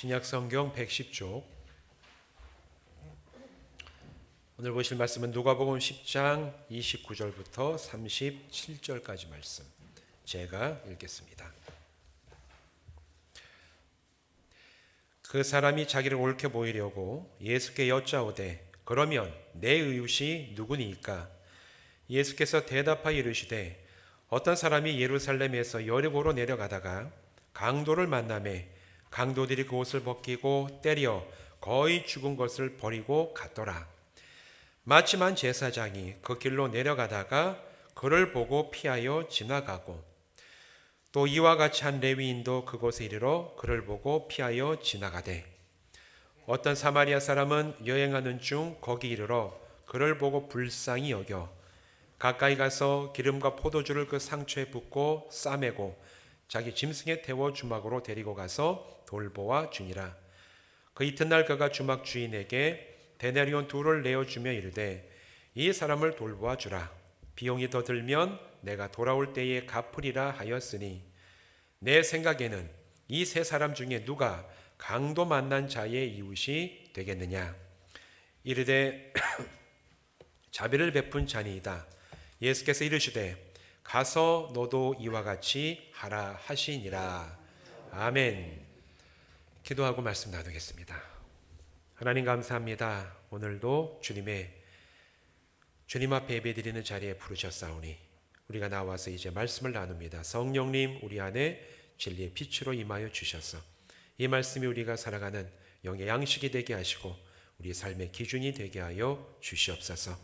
신약성경 110쪽 오늘 보실 말씀은 누가복음 10장 29절부터 37절까지 말씀 제가 읽겠습니다. 그 사람이 자기를 옳게 보이려고 예수께 여짜오되 그러면 내 이웃이 누구니이까? 예수께서 대답하여 이르시되 어떤 사람이 예루살렘에서 여리고로 내려가다가 강도를 만나매 강도들이 그 옷을 벗기고 때려 거의 죽은 것을 버리고 갔더라. 마침 한 제사장이 그 길로 내려가다가 그를 보고 피하여 지나가고 또 이와 같이 한 레위인도 그곳에 이르러 그를 보고 피하여 지나가되 어떤 사마리아 사람은 여행하는 중 거기 이르러 그를 보고 불쌍히 여겨 가까이 가서 기름과 포도주를 그 상처에 붓고 싸매고 자기 짐승에 태워 주막으로 데리고 가서 돌보아 주니라. 그 이튿날 그가 주막 주인에게 데나리온 2를 내어주며 이르되 이 사람을 돌보아 주라. 비용이 더 들면 내가 돌아올 때에 갚으리라 하였으니 내 생각에는 이 세 사람 중에 누가 강도 만난 자의 이웃이 되겠느냐. 이르되 자비를 베푼 자니이다. 예수께서 이르시되 가서 너도 이와 같이 하라 하시니라. 아멘. 기도하고 말씀 나누겠습니다. 하나님 감사합니다. 오늘도 주님 앞에 예배드리는 자리에 부르셨사오니 우리가 나와서 이제 말씀을 나눕니다. 성령님 우리 안에 진리의 빛으로 임하여 주셔서 이 말씀이 우리가 살아가는 영의 양식이 되게 하시고 우리 삶의 기준이 되게 하여 주시옵소서.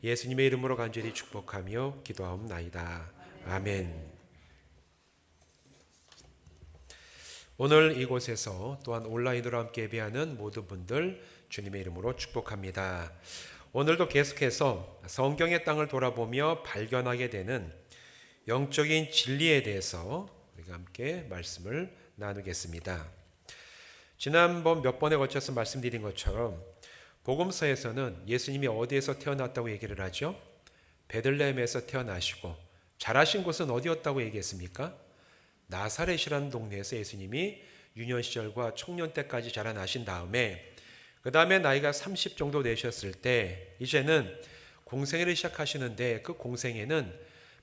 예수님의 이름으로 간절히 축복하며 기도하옵나이다. 아멘. 오늘 이곳에서 또한 온라인으로 함께 예배하는 모든 분들 주님의 이름으로 축복합니다. 오늘도 계속해서 성경의 땅을 돌아보며 발견하게 되는 영적인 진리에 대해서 우리가 함께 말씀을 나누겠습니다. 지난번 몇 번에 걸쳐서 말씀드린 것처럼 복음서에서는 예수님이 어디에서 태어났다고 얘기를 하죠? 베들레헴에서 태어나시고 자라신 곳은 어디였다고 얘기했습니까? 나사렛이라는 동네에서 예수님이 유년 시절과 청년 때까지 자라나신 다음에 그 다음에 나이가 30 정도 되셨을 때 이제는 공생애를 시작하시는데 그 공생애는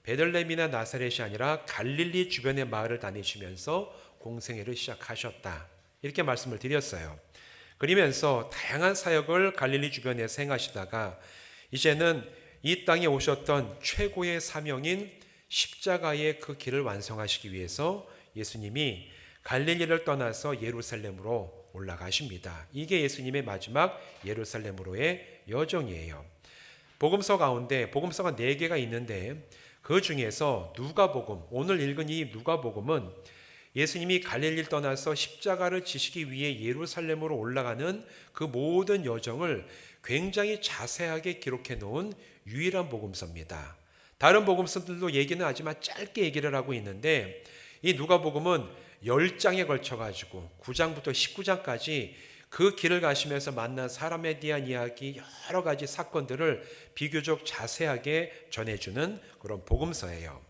베들레헴이나 나사렛이 아니라 갈릴리 주변의 마을을 다니시면서 공생애를 시작하셨다. 이렇게 말씀을 드렸어요. 그러면서 다양한 사역을 갈릴리 주변에서 행하시다가 이제는 이 땅에 오셨던 최고의 사명인 십자가의 그 길을 완성하시기 위해서 예수님이 갈릴리를 떠나서 예루살렘으로 올라가십니다. 이게 예수님의 마지막 예루살렘으로의 여정이에요. 복음서 가운데 복음서가 4개가 있는데 그 중에서 누가복음, 오늘 읽은 이 누가복음은 예수님이 갈릴리를 떠나서 십자가를 지시기 위해 예루살렘으로 올라가는 그 모든 여정을 굉장히 자세하게 기록해 놓은 유일한 복음서입니다. 다른 복음서들도 얘기는 하지만 짧게 얘기를 하고 있는데 이 누가복음은 10장에 걸쳐가지고 9장부터 19장까지 그 길을 가시면서 만난 사람에 대한 이야기 여러 가지 사건들을 비교적 자세하게 전해주는 그런 복음서예요.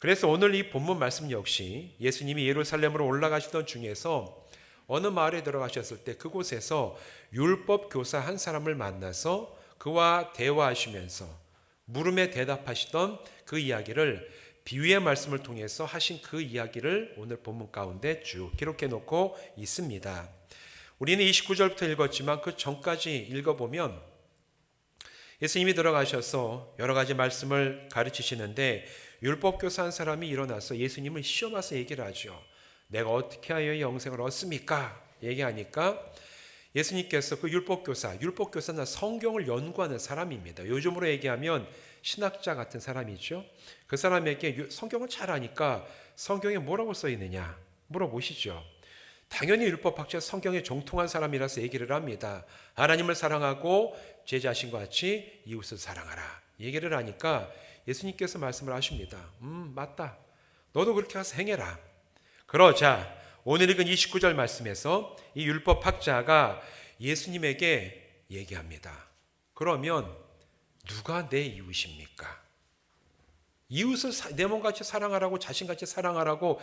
그래서 오늘 이 본문 말씀 역시 예수님이 예루살렘으로 올라가시던 중에서 어느 마을에 들어가셨을 때 그곳에서 율법 교사 한 사람을 만나서 그와 대화하시면서 물음에 대답하시던 그 이야기를 비유의 말씀을 통해서 하신 그 이야기를 오늘 본문 가운데 쭉 기록해 놓고 있습니다. 우리는 29절부터 읽었지만 그 전까지 읽어보면 예수님이 들어가셔서 여러 가지 말씀을 가르치시는데 율법교사 한 사람이 일어나서 예수님을 시험해서 얘기를 하죠. 내가 어떻게 하여 영생을 얻습니까? 얘기하니까 예수님께서 그 율법교사는 성경을 연구하는 사람입니다. 요즘으로 얘기하면 신학자 같은 사람이죠. 그 사람에게 성경을 잘 아니까 성경에 뭐라고 써 있느냐 물어보시죠. 당연히 율법학자 성경에 정통한 사람이라서 얘기를 합니다. 하나님을 사랑하고 제 자신과 같이 이웃을 사랑하라 얘기를 하니까 예수님께서 말씀을 하십니다. 맞다. 너도 그렇게 가서 행해라. 그러자 오늘 읽은 29절 말씀에서 이 율법학자가 예수님에게 얘기합니다. 그러면 누가 내 이웃입니까? 이웃을 내 몸같이 사랑하라고 자신같이 사랑하라고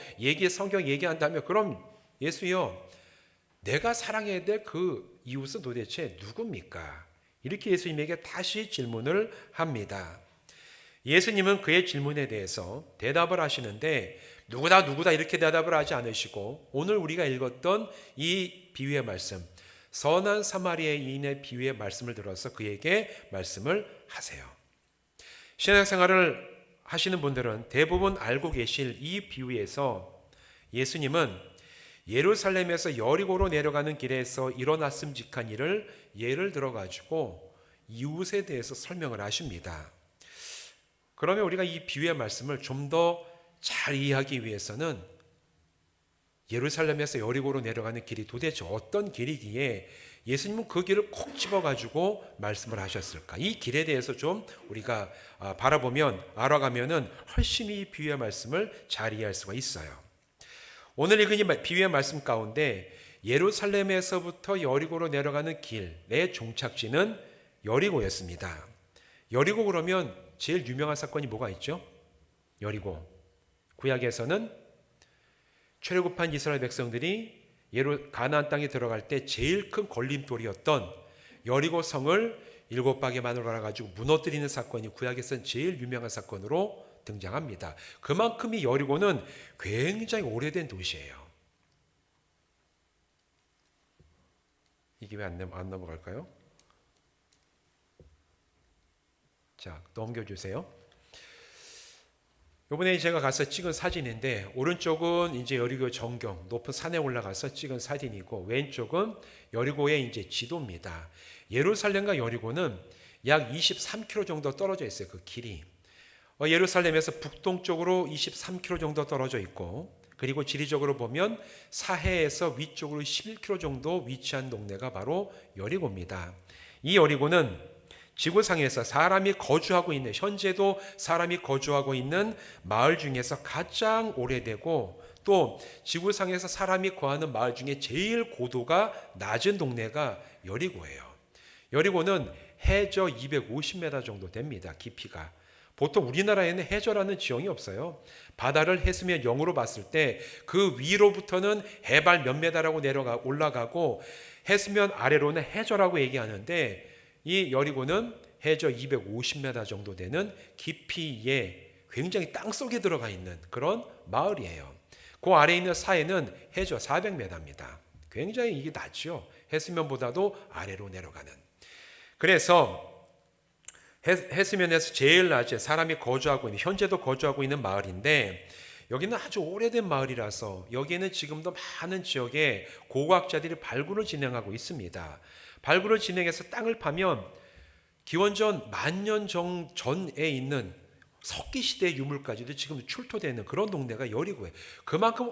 성경 얘기한다면 그럼 예수요 내가 사랑해야 될 그 이웃은 도대체 누굽니까? 이렇게 예수님에게 다시 질문을 합니다. 예수님은 그의 질문에 대해서 대답을 하시는데 누구다 이렇게 대답을 하지 않으시고 오늘 우리가 읽었던 이 비유의 말씀, 선한 사마리아인의 비유의 말씀을 들어서 그에게 말씀을 하세요. 신앙생활을 하시는 분들은 대부분 알고 계실 이 비유에서 예수님은 예루살렘에서 여리고로 내려가는 길에서 일어났음직한 일을 예를 들어가지고 이웃에 대해서 설명을 하십니다. 그러면 우리가 이 비유의 말씀을 좀 더 잘 이해하기 위해서는 예루살렘에서 여리고로 내려가는 길이 도대체 어떤 길이기에 예수님은 그 길을 콕 집어가지고 말씀을 하셨을까? 이 길에 대해서 좀 우리가 바라보면 알아가면은 훨씬 이 비유의 말씀을 잘 이해할 수가 있어요. 오늘 읽은 이 비유의 말씀 가운데 예루살렘에서부터 여리고로 내려가는 길의 종착지는 여리고였습니다. 여리고 그러면 제일 유명한 사건이 뭐가 있죠? 여리고. 구약에서는 출애굽한 이스라엘 백성들이 가나안 땅에 들어갈 때 제일 큰 걸림돌이었던 여리고 성을 7박에 마누라 가지고 무너뜨리는 사건이 구약에서는 제일 유명한 사건으로 등장합니다. 그만큼 이 여리고는 굉장히 오래된 도시예요. 이게 왜 안 넘어갈까요? 자, 넘겨주세요. 이번에 제가 가서 찍은 사진인데 오른쪽은 이제 여리고 전경 높은 산에 올라가서 찍은 사진이고 왼쪽은 여리고의 이제 지도입니다. 예루살렘과 여리고는 약 23km 정도 떨어져 있어요. 그 길이. 예루살렘에서 북동쪽으로 23km 정도 떨어져 있고 그리고 지리적으로 보면 사해에서 위쪽으로 11km 정도 위치한 동네가 바로 여리고입니다. 이 여리고는 지구상에서 사람이 거주하고 있는 현재도 사람이 거주하고 있는 마을 중에서 가장 오래되고 또 지구상에서 사람이 거하는 마을 중에 제일 고도가 낮은 동네가 여리고예요. 여리고는 해저 250m 정도 됩니다. 깊이가. 보통 우리나라에는 해저라는 지형이 없어요. 바다를 해수면 0으로 봤을 때 그 위로부터는 해발 몇 메다라고 올라가고 해수면 아래로는 해저라고 얘기하는데 이 여리고는 해저 250m 정도 되는 깊이에 굉장히 땅속에 들어가 있는 그런 마을이에요. 그 아래에 있는 사해는 해저 400m입니다. 굉장히 이게 낮죠. 해수면보다도 아래로 내려가는. 그래서 해수면에서 제일 낮은 사람이 거주하고 있는 현재도 거주하고 있는 마을인데 여기는 아주 오래된 마을이라서 여기에는 지금도 많은 지역에 고고학자들이 발굴을 진행하고 있습니다. 발굴을 진행해서 땅을 파면 기원전 10,000년 전에 있는 석기시대의 유물까지도 지금 출토되는 그런 동네가 여리고예요. 그만큼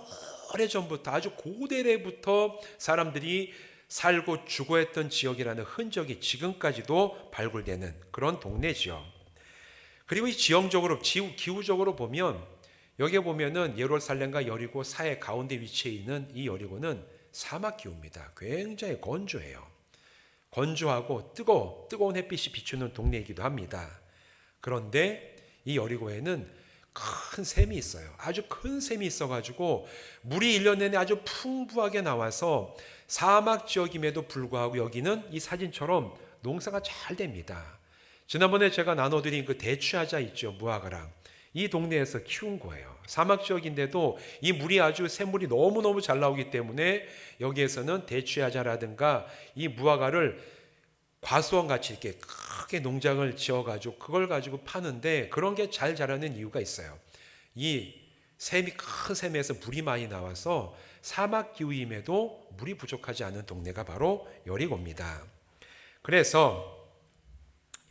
오래전부터 아주 고대래부터 사람들이 살고 죽어했던 지역이라는 흔적이 지금까지도 발굴되는 그런 동네죠. 그리고 이 지형적으로 기후적으로 보면 여기에 보면은 예루살렘과 여리고 사해 가운데 위치해 있는 이 여리고는 사막 기후입니다. 굉장히 건조해요. 건조하고 뜨거운 햇빛이 비추는 동네이기도 합니다. 그런데 이 여리고에는 큰 샘이 있어요. 아주 큰 샘이 있어가지고 물이 1년 내내 아주 풍부하게 나와서 사막 지역임에도 불구하고 여기는 이 사진처럼 농사가 잘 됩니다. 지난번에 제가 나눠드린 그 대추야자 있죠. 무화과랑. 이 동네에서 키운 거예요. 사막 지역인데도 이 물이 아주 샘물이 너무너무 잘 나오기 때문에 여기에서는 대추야자라든가 이 무화과를 과수원 같이 이렇게 크게 농장을 지어가지고 그걸 가지고 파는데 그런 게 잘 자라는 이유가 있어요. 이 큰 샘에서 물이 많이 나와서 사막 기후임에도 물이 부족하지 않은 동네가 바로 여리고입니다. 그래서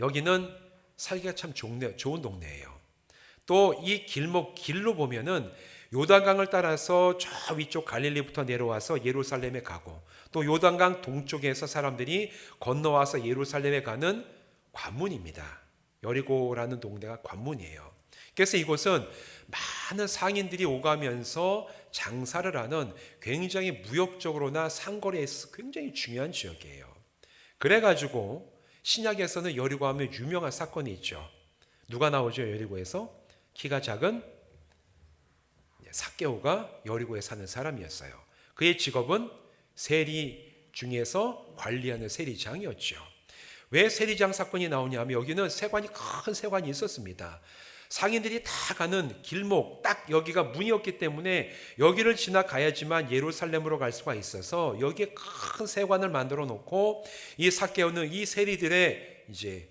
여기는 살기가 참 좋은 동네예요. 또 이 길로 보면은 요단강을 따라서 저 위쪽 갈릴리부터 내려와서 예루살렘에 가고 또 요단강 동쪽에서 사람들이 건너와서 예루살렘에 가는 관문입니다. 여리고라는 동네가 관문이에요. 그래서 이곳은 많은 상인들이 오가면서 장사를 하는 굉장히 무역적으로나 상거래에서 굉장히 중요한 지역이에요. 그래가지고 신약에서는 여리고 하면 유명한 사건이 있죠. 누가 나오죠? 여리고에서? 키가 작은 삭개오가 여리고에 사는 사람이었어요. 그의 직업은 세리 중에서 관리하는 세리장이었죠. 왜 세리장 사건이 나오냐면 여기는 세관이 큰 세관이 있었습니다. 상인들이 다 가는 길목 딱 여기가 문이었기 때문에 여기를 지나가야지만 예루살렘으로 갈 수가 있어서 여기에 큰 세관을 만들어 놓고 이 삭개오는 이 세리들의 이제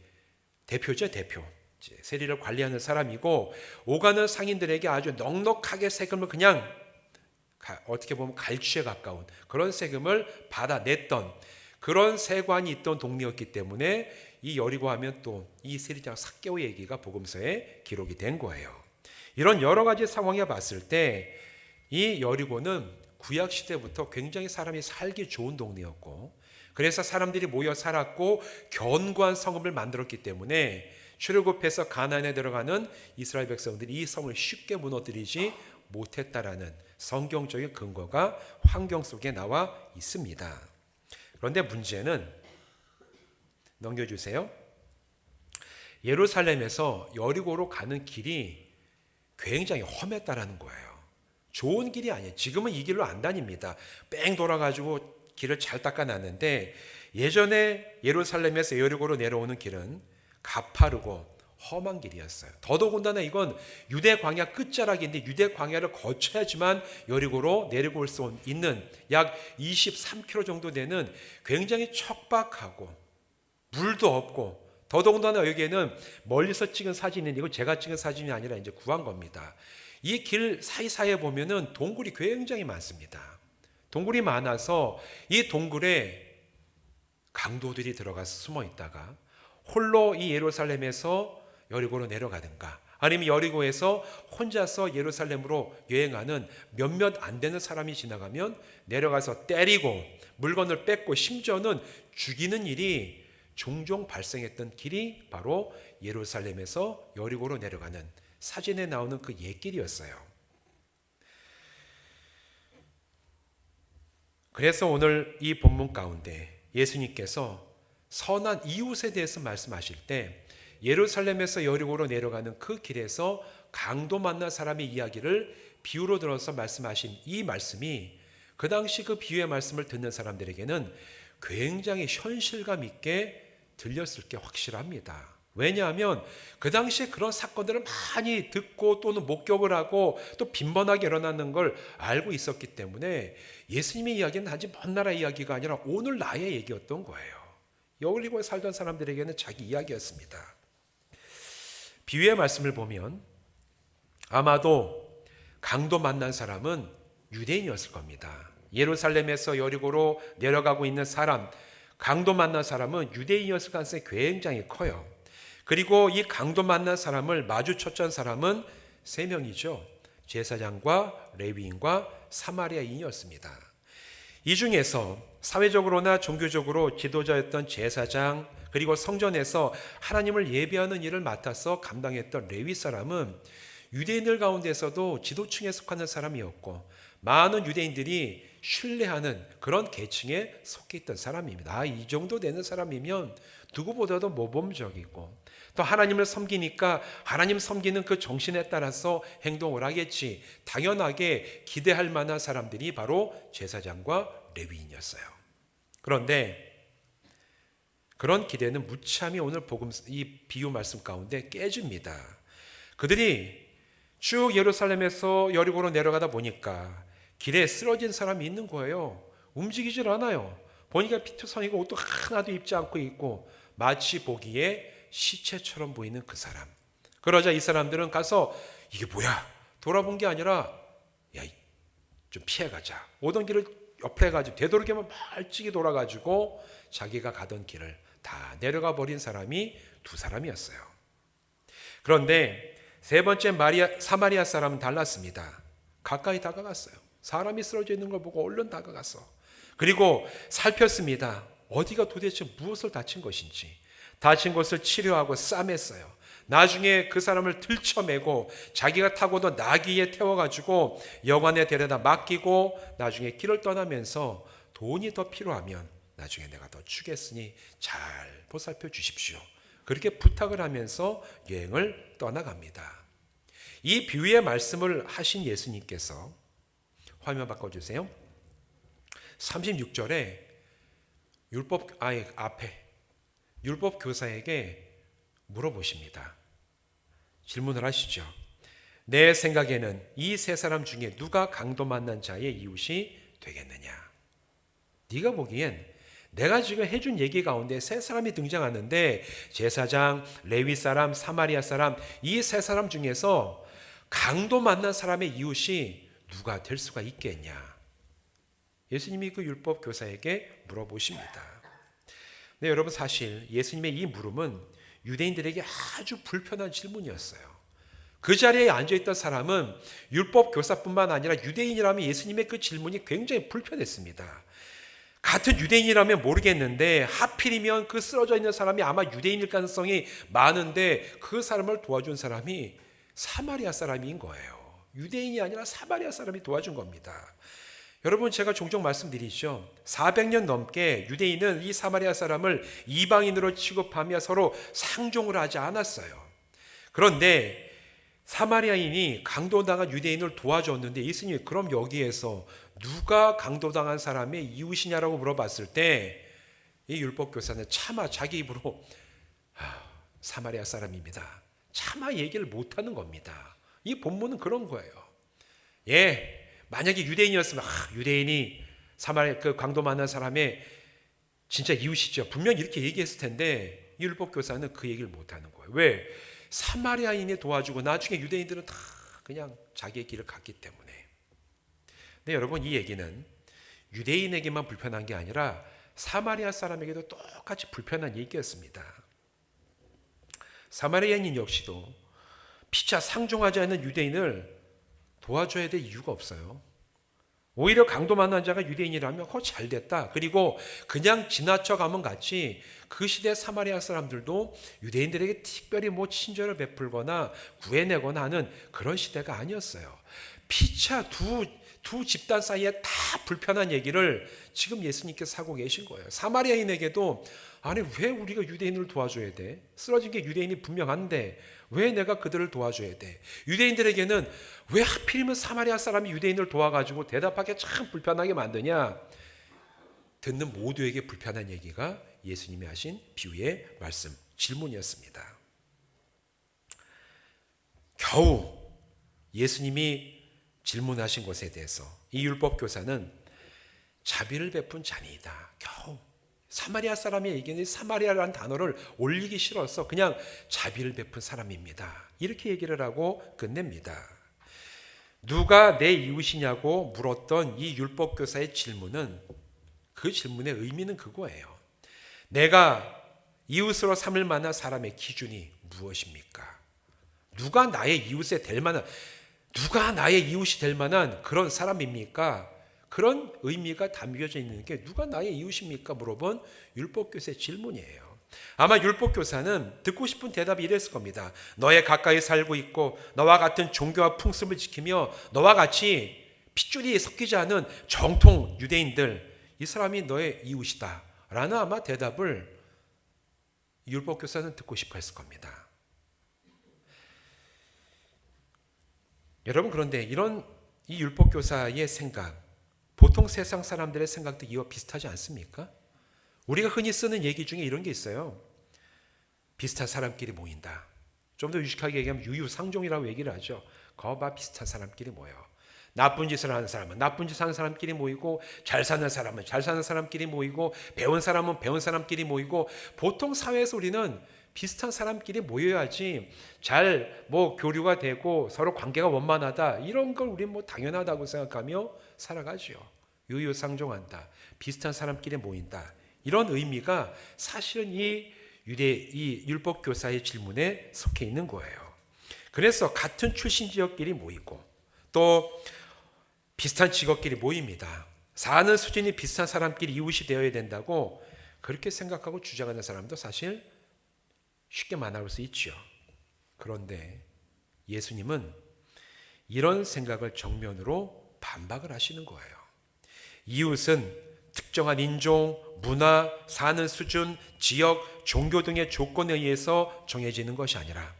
대표죠, 대표. 이제 세리를 관리하는 사람이고 오가는 상인들에게 아주 넉넉하게 세금을 그냥 어떻게 보면 갈취에 가까운 그런 세금을 받아냈던 그런 세관이 있던 동네였기 때문에 이 여리고 하면 또 이 세리장 삭개오 얘기가 복음서에 기록이 된 거예요. 이런 여러 가지 상황에 봤을 때 이 여리고는 구약 시대부터 굉장히 사람이 살기 좋은 동네였고 그래서 사람들이 모여 살았고 견고한 성읍을 만들었기 때문에 출애굽해서 가나안에 들어가는 이스라엘 백성들이 이 성을 쉽게 무너뜨리지 못했다라는 성경적인 근거가 환경 속에 나와 있습니다. 그런데 문제는 넘겨주세요. 예루살렘에서 여리고로 가는 길이 굉장히 험했다라는 거예요. 좋은 길이 아니에요. 지금은 이 길로 안 다닙니다. 뺑 돌아가지고 길을 잘 닦아놨는데 예전에 예루살렘에서 여리고로 내려오는 길은 가파르고 험한 길이었어요. 더더군다나 이건 유대 광야 끝자락인데 유대 광야를 거쳐야지만 여리고로 내려올 수 있는 약 23km 정도 되는 굉장히 척박하고 물도 없고 더더군다나 여기에는 멀리서 찍은 사진인데 이거 제가 찍은 사진이 아니라 이제 구한 겁니다. 이 길 사이사이에 보면은 동굴이 굉장히 많습니다. 동굴이 많아서 이 동굴에 강도들이 들어가서 숨어 있다가 홀로 이 예루살렘에서 여리고로 내려가든가 아니면 여리고에서 혼자서 예루살렘으로 여행하는 몇몇 안 되는 사람이 지나가면 내려가서 때리고 물건을 뺏고 심지어는 죽이는 일이 종종 발생했던 길이 바로 예루살렘에서 여리고로 내려가는 사진에 나오는 그 옛길이었어요. 그래서 오늘 이 본문 가운데 예수님께서 선한 이웃에 대해서 말씀하실 때 예루살렘에서 여리고로 내려가는 그 길에서 강도 만난 사람의 이야기를 비유로 들어서 말씀하신 이 말씀이 그 당시 그 비유의 말씀을 듣는 사람들에게는 굉장히 현실감 있게 들렸을 게 확실합니다. 왜냐하면 그 당시에 그런 사건들을 많이 듣고 또는 목격을 하고 또 빈번하게 일어나는 걸 알고 있었기 때문에 예수님의 이야기는 단지 먼 나라 이야기가 아니라 오늘 나의 얘기였던 거예요. 여리고에 살던 사람들에게는 자기 이야기였습니다. 비유의 말씀을 보면 아마도 강도 만난 사람은 유대인이었을 겁니다. 예루살렘에서 여리고로 내려가고 있는 사람, 강도 만난 사람은 유대인이었을 가능성이 굉장히 커요. 그리고 이 강도 만난 사람을 마주쳤던 사람은 세 명이죠. 제사장과 레위인과 사마리아인이었습니다. 이 중에서 사회적으로나 종교적으로 지도자였던 제사장 그리고 성전에서 하나님을 예배하는 일을 맡아서 감당했던 레위 사람은 유대인들 가운데서도 지도층에 속하는 사람이었고 많은 유대인들이 신뢰하는 그런 계층에 속해 있던 사람입니다. 이 정도 되는 사람이면 누구보다도 모범적이고 또 하나님을 섬기니까 하나님 섬기는 그 정신에 따라서 행동을 하겠지 당연하게 기대할 만한 사람들이 바로 제사장과 레위인이었어요. 그런데 그런 기대는 무참히 오늘 이 비유 말씀 가운데 깨집니다. 그들이 쭉 예루살렘에서 여리고로 내려가다 보니까 길에 쓰러진 사람이 있는 거예요. 움직이질 않아요. 보니까 피투성이고 옷도 하나도 입지 않고 있고 마치 보기에 시체처럼 보이는 그 사람. 그러자 이 사람들은 가서 이게 뭐야? 돌아본 게 아니라 야, 좀 피해가자. 오던 길을 옆에 가지고 되도록이면 멀찍이 돌아가지고 자기가 가던 길을 다 내려가 버린 사람이 두 사람이었어요. 그런데 세 번째 사마리아 사람은 달랐습니다. 가까이 다가갔어요. 사람이 쓰러져 있는 걸 보고 얼른 다가갔어. 그리고 살폈습니다. 어디가 도대체 무엇을 다친 것인지. 다친 것을 치료하고 싸맸어요. 나중에 그 사람을 들쳐매고 자기가 타고도 나귀에 태워가지고 여관에 데려다 맡기고 나중에 길을 떠나면서 돈이 더 필요하면 나중에 내가 더 주겠으니 잘 보살펴 주십시오. 그렇게 부탁을 하면서 여행을 떠나갑니다. 이 비유의 말씀을 하신 예수님께서 화면 바꿔주세요. 36절에 율법 교사에게 물어보십니다. 질문을 하시죠. 내 생각에는 이 세 사람 중에 누가 강도 만난 자의 이웃이 되겠느냐? 네가 보기엔 내가 지금 해준 얘기 가운데 세 사람이 등장하는데 제사장, 레위 사람, 사마리아 사람 이 세 사람 중에서 강도 만난 사람의 이웃이 누가 될 수가 있겠냐? 예수님이 그 율법 교사에게 물어보십니다. 네, 여러분 사실 예수님의 이 물음은 유대인들에게 아주 불편한 질문이었어요. 그 자리에 앉아있던 사람은 율법 교사뿐만 아니라 유대인이라면 예수님의 그 질문이 굉장히 불편했습니다. 같은 유대인이라면 모르겠는데 하필이면 그 쓰러져 있는 사람이 아마 유대인일 가능성이 많은데 그 사람을 도와준 사람이 사마리아 사람인 거예요. 유대인이 아니라 사마리아 사람이 도와준 겁니다. 여러분 제가 종종 말씀드리죠. 400년 넘게 유대인은 이 사마리아 사람을 이방인으로 취급하며 서로 상종을 하지 않았어요. 그런데 사마리아인이 강도당한 유대인을 도와줬는데 예수님이 그럼 여기에서 누가 강도당한 사람의 이웃이냐라고 물어봤을 때 이 율법교사는 차마 자기 입으로 사마리아 사람입니다. 차마 얘기를 못하는 겁니다. 이 본문은 그런 거예요. 만약에 유대인이었으면 유대인이 사마리아 그 강도 만난 사람의 진짜 이웃이죠. 분명히 이렇게 얘기했을 텐데 이 율법교사는 그 얘기를 못하는 거예요. 왜? 사마리아인이 도와주고 나중에 유대인들은 다 그냥 자기의 길을 갔기 때문에. 네, 여러분 이 얘기는 유대인에게만 불편한 게 아니라 사마리아 사람에게도 똑같이 불편한 얘기였습니다. 사마리아인 역시도 피차 상종하지 않는 유대인을 도와줘야 될 이유가 없어요. 오히려 강도 만난 자가 유대인이라면 잘 됐다. 그리고 그냥 지나쳐가면 같이 그 시대 사마리아 사람들도 유대인들에게 특별히 친절을 베풀거나 구해내거나 하는 그런 시대가 아니었어요. 피차 두 집단 사이에 다 불편한 얘기를 지금 예수님께서 하고 계신 거예요. 사마리아인에게도 아니 왜 우리가 유대인을 도와줘야 돼? 쓰러진 게 유대인이 분명한데 왜 내가 그들을 도와줘야 돼? 유대인들에게는 왜 하필이면 사마리아 사람이 유대인을 도와가지고 대답하기 참 불편하게 만드냐? 듣는 모두에게 불편한 얘기가 예수님이 하신 비유의 말씀, 질문이었습니다. 겨우 예수님이 질문하신 것에 대해서 이 율법교사는 자비를 베푼 자니이다. 겨우 사마리아 사람의 얘기는 사마리아라는 단어를 올리기 싫어서 그냥 자비를 베푼 사람입니다. 이렇게 얘기를 하고 끝냅니다. 누가 내 이웃이냐고 물었던 이 율법교사의 질문은 그 질문의 의미는 그거예요. 내가 이웃으로 삼을 만한 사람의 기준이 무엇입니까? 누가 나의 이웃이 될 만한 그런 사람입니까? 그런 의미가 담겨져 있는 게 누가 나의 이웃입니까? 물어본 율법교사의 질문이에요. 아마 율법교사는 듣고 싶은 대답이 이랬을 겁니다. 너의 가까이 살고 있고 너와 같은 종교와 풍습을 지키며 너와 같이 핏줄이 섞이지 않은 정통 유대인들, 이 사람이 너의 이웃이다 라는 아마 대답을 율법교사는 듣고 싶어 했을 겁니다. 여러분 그런데 이 율법교사의 생각, 보통 세상 사람들의 생각도 이와 비슷하지 않습니까? 우리가 흔히 쓰는 얘기 중에 이런 게 있어요. 비슷한 사람끼리 모인다. 좀 더 유식하게 얘기하면 유유상종이라고 얘기를 하죠. 거봐 비슷한 사람끼리 모여. 나쁜 짓을 하는 사람은 나쁜 짓 하는 사람끼리 모이고 잘 사는 사람은 잘 사는 사람끼리 모이고 배운 사람은 배운 사람끼리 모이고 보통 사회에서 우리는 비슷한 사람끼리 모여야지 잘 교류가 되고 서로 관계가 원만하다 이런 걸 우리는 당연하다고 생각하며 살아가죠. 유유상종한다. 비슷한 사람끼리 모인다. 이런 의미가 사실은 이 율법교사의 질문에 속해 있는 거예요. 그래서 같은 출신 지역끼리 모이고 또 비슷한 직업끼리 모입니다. 사는 수준이 비슷한 사람끼리 이웃이 되어야 된다고 그렇게 생각하고 주장하는 사람도 사실 쉽게 만나볼 수 있죠. 그런데 예수님은 이런 생각을 정면으로 반박을 하시는 거예요. 이웃은 특정한 인종, 문화, 사는 수준, 지역, 종교 등의 조건에 의해서 정해지는 것이 아니라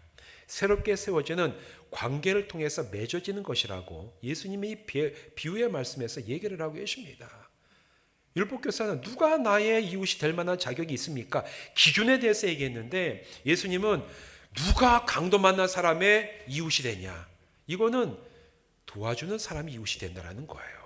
새롭게 세워지는 관계를 통해서 맺어지는 것이라고 예수님이 비유의 말씀에서 얘기를 하고 계십니다. 율법교사는 누가 나의 이웃이 될 만한 자격이 있습니까? 기준에 대해서 얘기했는데 예수님은 누가 강도 만난 사람의 이웃이 되냐? 이거는 도와주는 사람이 이웃이 된다는 거예요.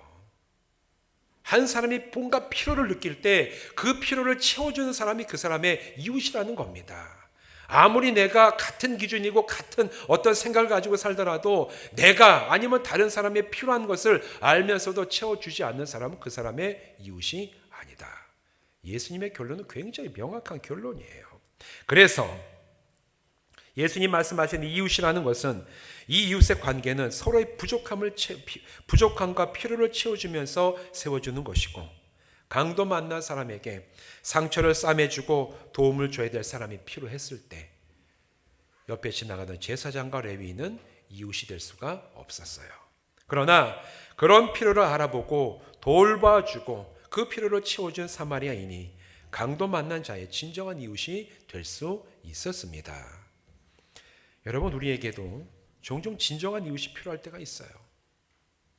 한 사람이 뭔가 필요를 느낄 때 그 필요를 채워주는 사람이 그 사람의 이웃이라는 겁니다. 아무리 내가 같은 기준이고 같은 어떤 생각을 가지고 살더라도 내가 아니면 다른 사람의 필요한 것을 알면서도 채워주지 않는 사람은 그 사람의 이웃이 아니다. 예수님의 결론은 굉장히 명확한 결론이에요. 그래서 예수님 말씀하신 이웃이라는 것은 이 이웃의 관계는 서로의 부족함과 필요를 채워주면서 세워주는 것이고 강도 만난 사람에게 상처를 싸매주고 도움을 줘야 될 사람이 필요했을 때 옆에 지나가던 제사장과 레위인은 이웃이 될 수가 없었어요. 그러나 그런 필요를 알아보고 돌봐주고 그 필요를 채워준 사마리아인이 강도 만난 자의 진정한 이웃이 될 수 있었습니다. 여러분, 우리에게도 종종 진정한 이웃이 필요할 때가 있어요.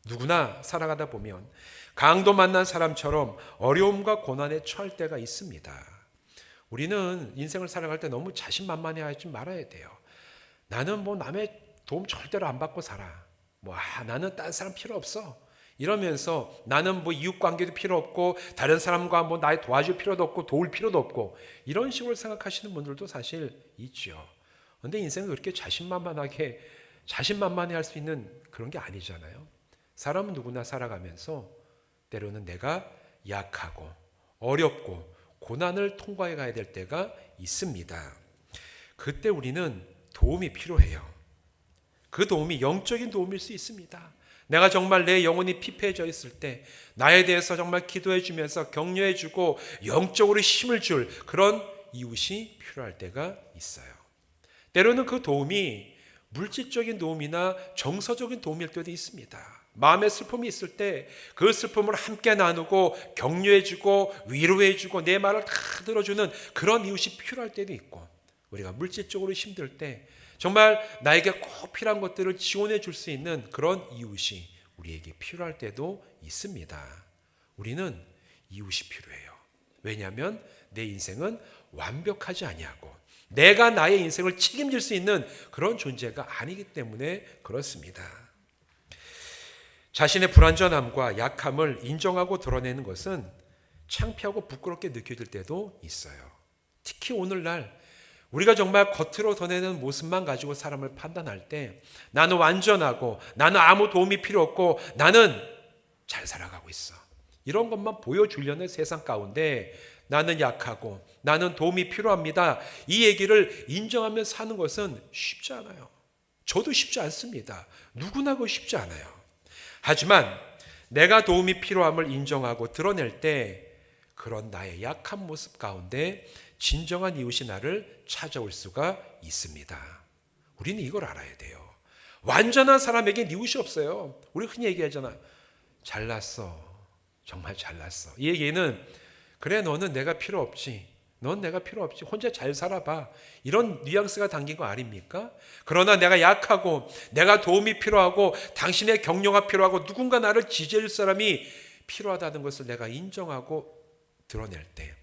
누구나 살아가다 보면 강도 만난 사람처럼 어려움과 고난에 처할 때가 있습니다. 우리는 인생을 살아갈 때 너무 자신만만해하지 말아야 돼요. 나는 남의 도움 절대로 안 받고 살아. 나는 딴 사람 필요 없어. 이러면서 나는 이웃 관계도 필요 없고 다른 사람과 나의 도와줄 필요도 없고 도울 필요도 없고 이런 식으로 생각하시는 분들도 사실 있죠. 그런데 인생은 그렇게 자신만만해 할 수 있는 그런 게 아니잖아요. 사람은 누구나 살아가면서 때로는 내가 약하고 어렵고 고난을 통과해 가야 될 때가 있습니다. 그때 우리는 도움이 필요해요. 그 도움이 영적인 도움일 수 있습니다. 내가 정말 내 영혼이 피폐해져 있을 때 나에 대해서 정말 기도해 주면서 격려해 주고 영적으로 힘을 줄 그런 이웃이 필요할 때가 있어요. 때로는 그 도움이 물질적인 도움이나 정서적인 도움일 때도 있습니다. 마음의 슬픔이 있을 때 그 슬픔을 함께 나누고 격려해주고 위로해주고 내 말을 다 들어주는 그런 이웃이 필요할 때도 있고 우리가 물질적으로 힘들 때 정말 나에게 꼭 필요한 것들을 지원해 줄 수 있는 그런 이웃이 우리에게 필요할 때도 있습니다. 우리는 이웃이 필요해요. 왜냐하면 내 인생은 완벽하지 아니하고 내가 나의 인생을 책임질 수 있는 그런 존재가 아니기 때문에 그렇습니다. 자신의 불완전함과 약함을 인정하고 드러내는 것은 창피하고 부끄럽게 느껴질 때도 있어요. 특히 오늘날 우리가 정말 겉으로 드러내는 모습만 가지고 사람을 판단할 때 나는 완전하고 나는 아무 도움이 필요 없고 나는 잘 살아가고 있어. 이런 것만 보여주려는 세상 가운데 나는 약하고 나는 도움이 필요합니다. 이 얘기를 인정하며 사는 것은 쉽지 않아요. 저도 쉽지 않습니다. 누구나 그거 쉽지 않아요. 하지만 내가 도움이 필요함을 인정하고 드러낼 때 그런 나의 약한 모습 가운데 진정한 이웃이 나를 찾아올 수가 있습니다. 우리는 이걸 알아야 돼요. 완전한 사람에겐 이웃이 없어요. 우리 흔히 얘기하잖아요. 잘났어. 정말 잘났어. 이 얘기는 그래 너는 내가 필요 없지. 넌 내가 필요 없지. 혼자 잘 살아봐. 이런 뉘앙스가 담긴 거 아닙니까? 그러나 내가 약하고 내가 도움이 필요하고 당신의 격려가 필요하고 누군가 나를 지지해 줄 사람이 필요하다는 것을 내가 인정하고 드러낼 때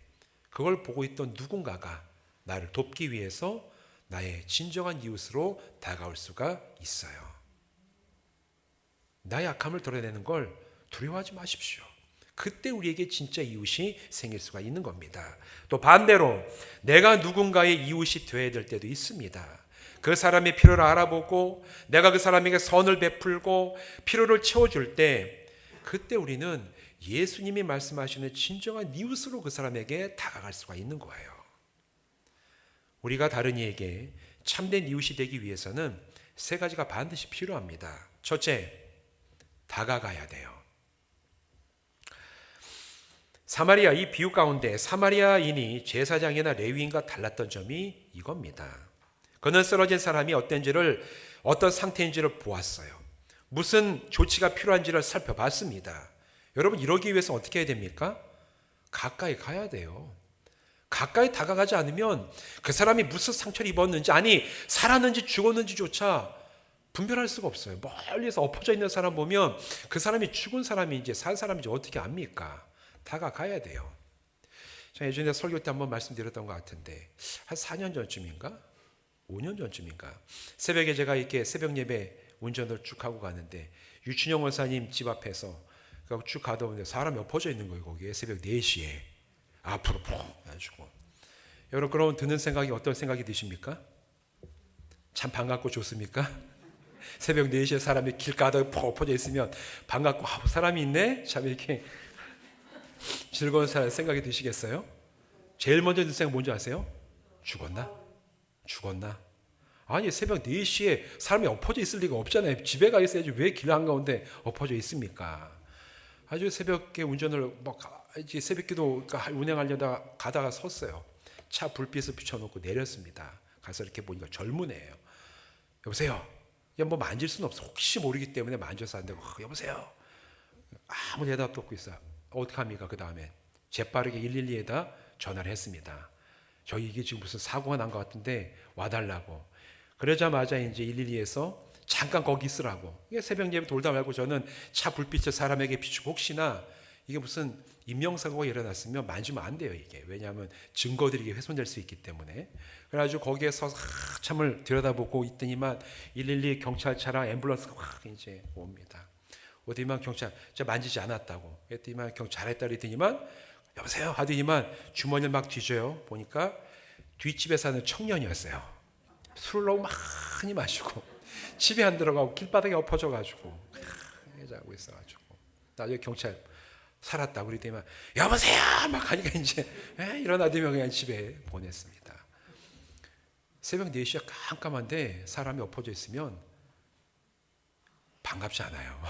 그걸 보고 있던 누군가가 나를 돕기 위해서 나의 진정한 이웃으로 다가올 수가 있어요. 나의 약함을 드러내는 걸 두려워하지 마십시오. 그때 우리에게 진짜 이웃이 생길 수가 있는 겁니다. 또 반대로 내가 누군가의 이웃이 되어야 될 때도 있습니다. 그 사람의 필요를 알아보고 내가 그 사람에게 선을 베풀고 필요를 채워줄 때 그때 우리는 예수님이 말씀하시는 진정한 이웃으로 그 사람에게 다가갈 수가 있는 거예요. 우리가 다른 이에게 참된 이웃이 되기 위해서는 세 가지가 반드시 필요합니다. 첫째, 다가가야 돼요. 이 비유 가운데 사마리아인이 제사장이나 레위인과 달랐던 점이 이겁니다. 그는 쓰러진 사람이 어떤 상태인지를 보았어요. 무슨 조치가 필요한지를 살펴봤습니다. 여러분 이러기 위해서 어떻게 해야 됩니까? 가까이 가야 돼요. 가까이 다가가지 않으면 그 사람이 무슨 상처를 입었는지 아니 살았는지 죽었는지조차 분별할 수가 없어요. 멀리서 엎어져 있는 사람 보면 그 사람이 죽은 사람인지 산 사람인지 어떻게 압니까? 다가가야 돼요. 제가 예전에 설교 때 한번 말씀드렸던 것 같은데 한 4년 전쯤인가 5년 전쯤인가 새벽에 제가 이렇게 새벽 예배 운전을 쭉 하고 가는데 유춘영 원사님 집 앞에서 쭉 가다 보는데 사람이 엎어져 있는 거예요. 거기에 새벽 4시에 앞으로 푹 해가지고. 여러분 그러면 드는 생각이 어떤 생각이 드십니까? 참 반갑고 좋습니까? 새벽 4시에 사람이 길가닥에 푹 엎어져 있으면 반갑고 사람이 있네? 참 이렇게 즐거운 생각이 드시겠어요? 제일 먼저 드는 생각 뭔지 아세요? 죽었나? 아니 새벽 4시에 사람이 엎어져 있을 리가 없잖아요. 집에 가 있어야지 왜 길 한가운데 엎어져 있습니까? 아주 새벽에 운전을 새벽기도 운행하려다 가다가 섰어요. 차 불빛을 비춰놓고 내렸습니다. 가서 이렇게 보니까 젊은 애예요. 여보세요? 뭐 만질 수는 없어. 혹시 모르기 때문에 만져서 안 되고 여보세요? 아무 대답도 없고 있어요. 어떡합니까? 그 다음에 재빠르게 112에다 전화를 했습니다. 저희 이게 지금 무슨 사고가 난 것 같은데 와달라고. 그러자마자 이제 112에서 잠깐 거기 있으라고. 이게 새벽 예배 돌다 말고 저는 차 불빛을 사람에게 비추고 혹시나 이게 무슨 인명사고가 일어났으면 만지면 안 돼요. 이게 왜냐하면 증거들이 훼손될 수 있기 때문에. 그래가지고 거기에서 한참을 들여다보고 있더니만 112 경찰차랑 앰뷸런스가 확 이제 옵니다. 어디만 경찰 제가 만지지 않았다고 했더니만 잘했다 그랬더니만 여보세요 하더니만 주머니를 막 뒤져요. 보니까 뒷집에 사는 청년이었어요. 술을 너무 많이 마시고 집에 안 들어가고 길바닥에 엎어져가지고 자고 있어가지고 나중에 경찰 살았다고 그랬더니만 여보세요 막 하니까 이제 일어나더니 그냥 집에 보냈습니다. 새벽 4시에 깜깜한데 사람이 엎어져 있으면 반갑지 않아요.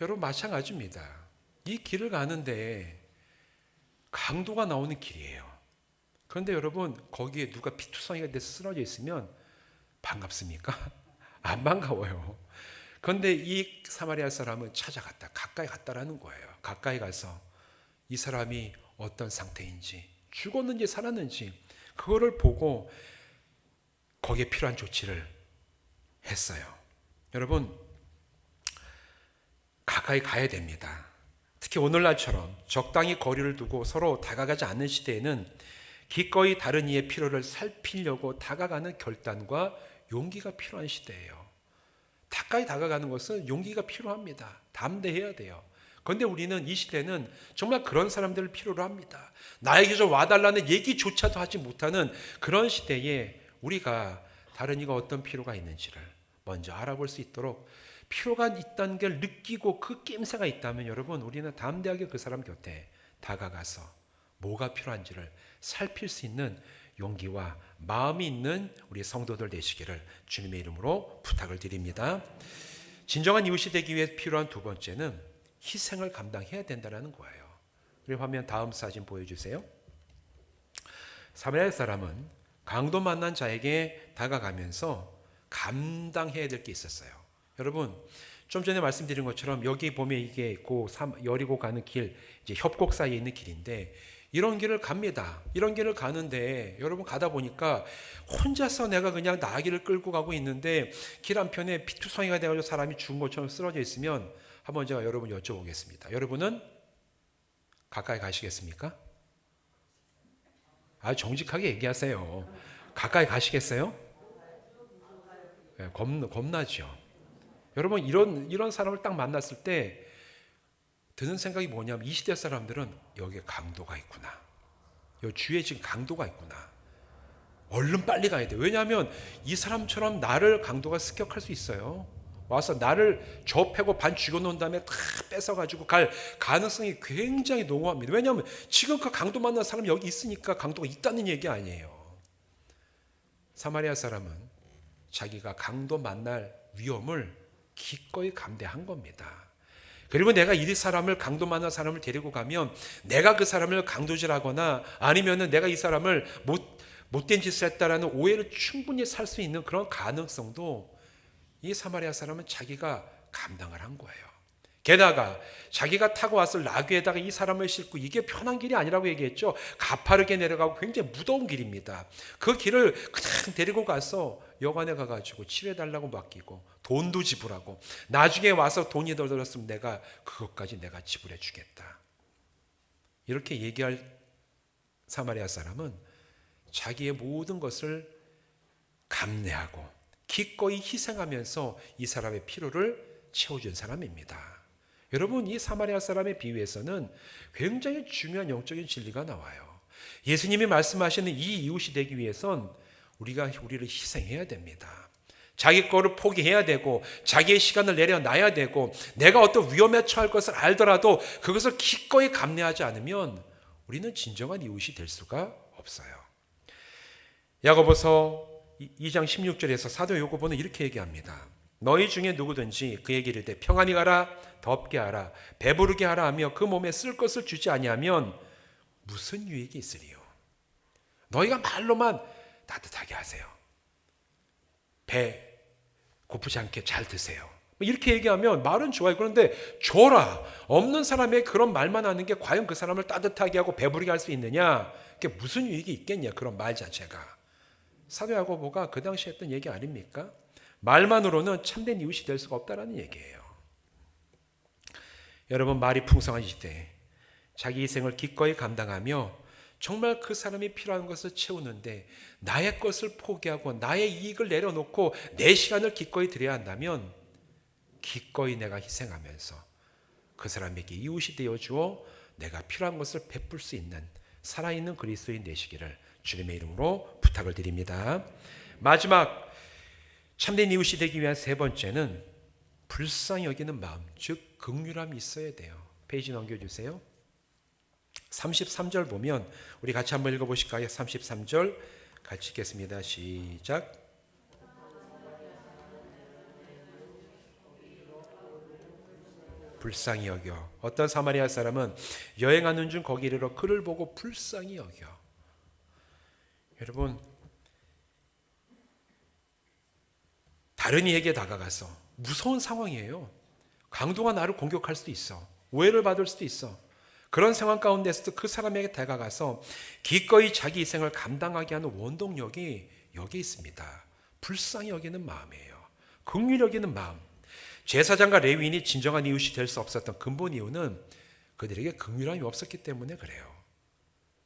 여러분 마찬가지입니다. 이 길을 가는데 강도가 나오는 길이에요. 그런데 여러분 거기에 누가 피투성이가 돼서 쓰러져 있으면 반갑습니까? 안 반가워요. 그런데 이 사마리아 사람은 찾아갔다. 가까이 갔다라는 거예요. 가까이 가서 이 사람이 어떤 상태인지 죽었는지 살았는지 그거를 보고 거기에 필요한 조치를 했어요. 여러분 가까이 가야 됩니다. 특히 오늘날처럼 적당히 거리를 두고 서로 다가가지 않는 시대에는 기꺼이 다른 이의 필요를 살피려고 다가가는 결단과 용기가 필요한 시대예요. 가까이 다가가는 것은 용기가 필요합니다. 담대해야 돼요. 그런데 우리는 이 시대는 정말 그런 사람들을 필요로 합니다. 나에게 좀 와달라는 얘기조차도 하지 못하는 그런 시대에 우리가 다른 이가 어떤 필요가 있는지를 먼저 알아볼 수 있도록 필요가 있다는 걸 느끼고 그 낌새가 있다면 여러분 우리는 담대하게 그 사람 곁에 다가가서 뭐가 필요한지를 살필 수 있는 용기와 마음이 있는 우리 성도들 되시기를 주님의 이름으로 부탁을 드립니다. 진정한 이웃이 되기 위해 필요한 두 번째는 희생을 감당해야 된다는 거예요. 우리 화면 다음 사진 보여주세요. 사마리아 사람은 강도 만난 자에게 다가가면서 감당해야 될 게 있었어요. 여러분 좀 전에 말씀드린 것처럼 여기 보면 이게 여리고 가는 길, 이제 협곡 사이에 있는 길인데 이런 길을 갑니다. 이런 길을 가는데 여러분 가다 보니까 혼자서 내가 그냥 나귀를 끌고 가고 있는데 길 한편에 피투성이가 되어서 사람이 죽은 것처럼 쓰러져 있으면 한번 제가 여러분 여쭤보겠습니다. 여러분은 가까이 가시겠습니까? 정직하게 얘기하세요. 가까이 가시겠어요? 네, 겁나죠. 여러분 이런 사람을 딱 만났을 때 드는 생각이 뭐냐면 이 시대 사람들은 여기에 강도가 있구나. 이 주위에 지금 강도가 있구나. 얼른 빨리 가야 돼. 왜냐하면 이 사람처럼 나를 강도가 습격할 수 있어요. 와서 나를 패고 반 죽여놓은 다음에 다 뺏어가지고 갈 가능성이 굉장히 농후합니다. 왜냐하면 지금 그 강도 만난 사람이 여기 있으니까 강도가 있다는 얘기 아니에요. 사마리아 사람은 자기가 강도 만날 위험을 기꺼이 감대한 겁니다. 그리고 내가 이 사람을 강도 만난 사람을 데리고 가면 내가 그 사람을 강도질하거나 아니면은 내가 이 사람을 못된 짓을 했다라는 오해를 충분히 살 수 있는 그런 가능성도 이 사마리아 사람은 자기가 감당을 한 거예요. 게다가 자기가 타고 왔을 나귀에다가 이 사람을 싣고 이게 편한 길이 아니라고 얘기했죠. 가파르게 내려가고 굉장히 무더운 길입니다. 그 길을 그냥 데리고 가서 여관에 가가지고 치료해달라고 맡기고 돈도 지불하고 나중에 와서 돈이 더 들었으면 그것까지 내가 지불해 주겠다. 이렇게 얘기할 사마리아 사람은 자기의 모든 것을 감내하고 기꺼이 희생하면서 이 사람의 필요를 채워준 사람입니다. 여러분, 이 사마리아 사람의 비유에서는 굉장히 중요한 영적인 진리가 나와요. 예수님이 말씀하시는 이 이웃이 되기 위해선 우리를 희생해야 됩니다. 자기 거를 포기해야 되고 자기의 시간을 내려놔야 되고 내가 어떤 위험에 처할 것을 알더라도 그것을 기꺼이 감내하지 않으면 우리는 진정한 이웃이 될 수가 없어요. 야고보서 2장 16절에서 사도 야고보는 이렇게 얘기합니다. 너희 중에 누구든지 그에게 이르되 평안히 가라, 덥게 하라, 배부르게 하라 하며 그 몸에 쓸 것을 주지 아니하면 무슨 유익이 있으리요? 너희가 말로만 따뜻하게 하세요. 배 고프지 않게 잘 드세요. 이렇게 얘기하면 말은 좋아요. 그런데 줘라. 없는 사람의 그런 말만 하는 게 과연 그 사람을 따뜻하게 하고 배부르게 할 수 있느냐? 그게 무슨 유익이 있겠냐? 그런 말 자체가. 사도 야고보가 그 당시에 했던 얘기 아닙니까? 말만으로는 참된 이웃이 될 수가 없다라는 얘기예요. 여러분, 말이 풍성한 시대에 자기 희생을 기꺼이 감당하며 정말 그 사람이 필요한 것을 채우는데 나의 것을 포기하고 나의 이익을 내려놓고 내 시간을 기꺼이 드려야 한다면 기꺼이 내가 희생하면서 그 사람에게 이웃이 되어주어 내가 필요한 것을 베풀 수 있는 살아있는 그리스도인 되시기를 주님의 이름으로 부탁을 드립니다. 마지막 참된 이웃이 되기 위한 세 번째는 불쌍히 여기는 마음, 즉 긍휼함이 있어야 돼요. 페이지 넘겨주세요. 33절 보면 우리 같이 한번 읽어보실까요? 33절 같이 읽겠습니다. 시작. 불쌍히 여겨. 어떤 사마리아 사람은 여행하는 중 거기 이르러 그를 보고 불쌍히 여겨. 여러분, 다른 이에게 다가가서 무서운 상황이에요. 강도가 나를 공격할 수도 있어. 오해를 받을 수도 있어. 그런 상황 가운데서도 그 사람에게 다가가서 기꺼이 자기 희생을 감당하게 하는 원동력이 여기 있습니다. 불쌍히 여기는 마음이에요. 긍휼히 여기는 마음. 제사장과 레위인이 진정한 이웃이 될 수 없었던 근본 이유는 그들에게 긍휼함이 없었기 때문에 그래요.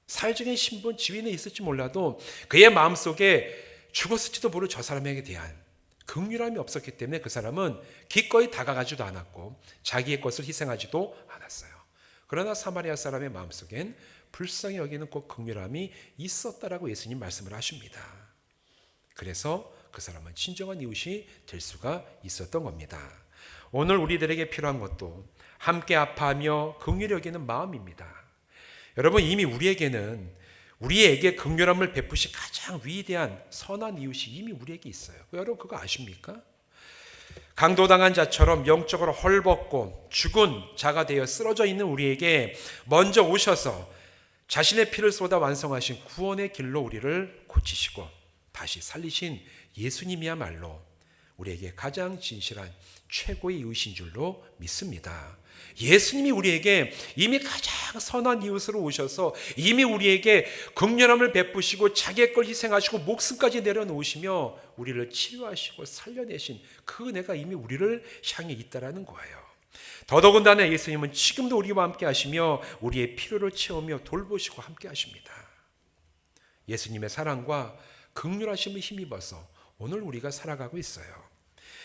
사회적인 신분, 지위는 있을지 몰라도 그의 마음속에 죽었을지도 모를 저 사람에게 대한 긍휼함이 없었기 때문에 그 사람은 기꺼이 다가가지도 않았고 자기의 것을 희생하지도 않았어요. 그러나 사마리아 사람의 마음속엔 불쌍히 여기는 꼭 긍휼함이 있었다라고 예수님 말씀을 하십니다. 그래서 그 사람은 진정한 이웃이 될 수가 있었던 겁니다. 오늘 우리들에게 필요한 것도 함께 아파하며 긍휼히 여기는 마음입니다. 여러분, 이미 우리에게 긍휼함을 베푸신 가장 위대한 선한 이웃이 이미 우리에게 있어요. 여러분 그거 아십니까? 강도당한 자처럼 영적으로 헐벗고 죽은 자가 되어 쓰러져 있는 우리에게 먼저 오셔서 자신의 피를 쏟아 완성하신 구원의 길로 우리를 고치시고 다시 살리신 예수님이야말로 우리에게 가장 진실한 최고의 이웃인 줄로 믿습니다. 예수님이 우리에게 이미 가장 선한 이웃으로 오셔서 이미 우리에게 긍휼함을 베푸시고 자기의 걸 희생하시고 목숨까지 내려놓으시며 우리를 치료하시고 살려내신 그 은혜가 이미 우리를 향해 있다라는 거예요. 더더군다나 예수님은 지금도 우리와 함께 하시며 우리의 필요를 채우며 돌보시고 함께 하십니다. 예수님의 사랑과 긍휼하심을 힘입어서 오늘 우리가 살아가고 있어요.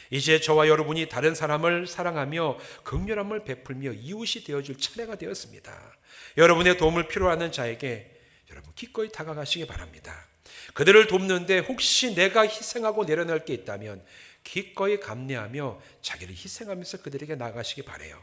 이제 저와 여러분이 다른 사람을 사랑하며 긍휼함을 베풀며 이웃이 되어줄 차례가 되었습니다. 여러분의 도움을 필요하는 자에게 여러분 기꺼이 다가가시기 바랍니다. 그들을 돕는데 혹시 내가 희생하고 내려놓을 게 있다면 기꺼이 감내하며 자기를 희생하면서 그들에게 나아가시기 바라요.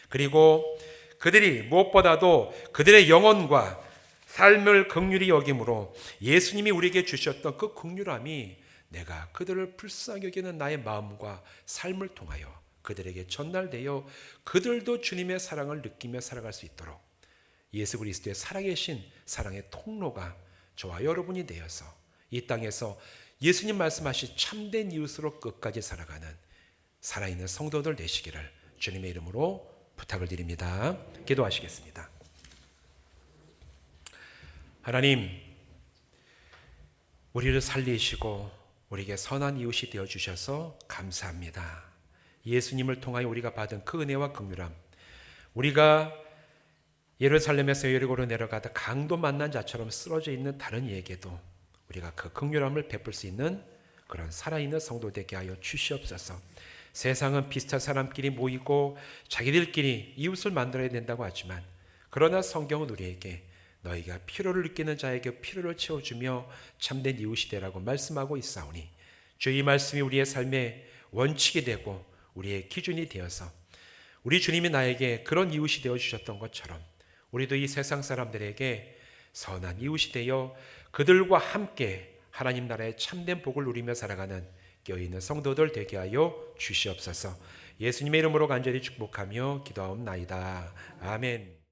그리고 그들이 무엇보다도 그들의 영혼과 삶을 긍휼히 여김으로 예수님이 우리에게 주셨던 그 긍휼함이 내가 그들을 불쌍히 여기는 나의 마음과 삶을 통하여 그들에게 전달되어 그들도 주님의 사랑을 느끼며 살아갈 수 있도록 예수 그리스도의 살아계신 사랑의 통로가 저와 여러분이 되어서 이 땅에서 예수님 말씀하신 참된 이웃으로 끝까지 살아가는 살아있는 성도들 되시기를 주님의 이름으로 부탁을 드립니다. 기도하시겠습니다. 하나님, 우리를 살리시고 우리에게 선한 이웃이 되어주셔서 감사합니다. 예수님을 통하여 우리가 받은 그 은혜와 긍휼함, 우리가 예루살렘에서 여리고로 내려가다 강도 만난 자처럼 쓰러져 있는 다른 이에게도 우리가 그 긍휼함을 베풀 수 있는 그런 살아있는 성도 되게 하여 주시옵소서. 세상은 비슷한 사람끼리 모이고 자기들끼리 이웃을 만들어야 된다고 하지만, 그러나 성경은 우리에게 너희가 필요를 느끼는 자에게 필요를 채워주며 참된 이웃이 되라고 말씀하고 있사오니, 주의 말씀이 우리의 삶의 원칙이 되고 우리의 기준이 되어서 우리 주님이 나에게 그런 이웃이 되어주셨던 것처럼 우리도 이 세상 사람들에게 선한 이웃이 되어 그들과 함께 하나님 나라의 참된 복을 누리며 살아가는 껴있는 성도들 되게 하여 주시옵소서. 예수님의 이름으로 간절히 축복하며 기도하옵나이다. 아멘.